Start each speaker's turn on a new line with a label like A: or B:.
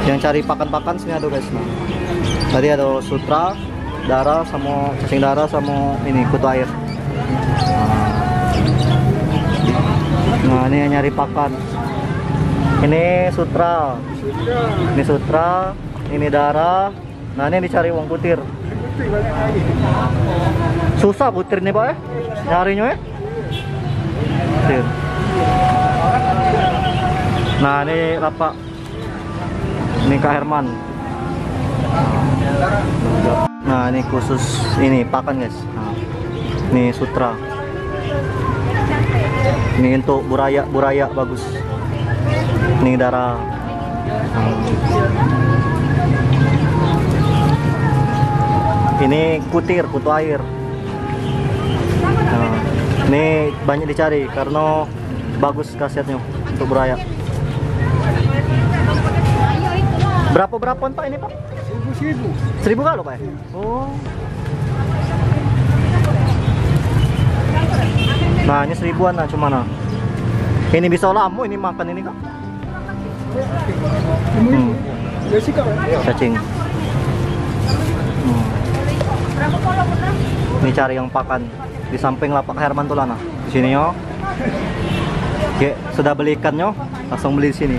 A: Yang cari pakan-pakan sini ada guys. Nah, tadi ada sutra, darah sama cacing darah sama ini kutu air. Nah, ini yang nyari pakan. Ini sutra. Ini sutra, ini darah. Nah, ini dicari uang kutir. Susah kutir nih, Pak ya? Nyarinya ya? Kutir. Nah, ini lapak. Ini Kak Herman. Nah, ini khusus ini pakan guys. Nah, ini sutra. Ini untuk buraya bagus. Ini darah. Ini kutir, kutu air. Nah, ini banyak dicari karena bagus khasiatnya untuk buraya. Berapa Pak ini Pak? 1000 kalau Pak ya? Oh. Nah, ini 1000-an lah cuma nah. Ini bisa lama ini makan ini Kak. Cacing. Ini cari yang pakan di samping lapak Herman tuh Lana. Di sini yo. Oke, sudah beli ikannya, langsung beli di sini.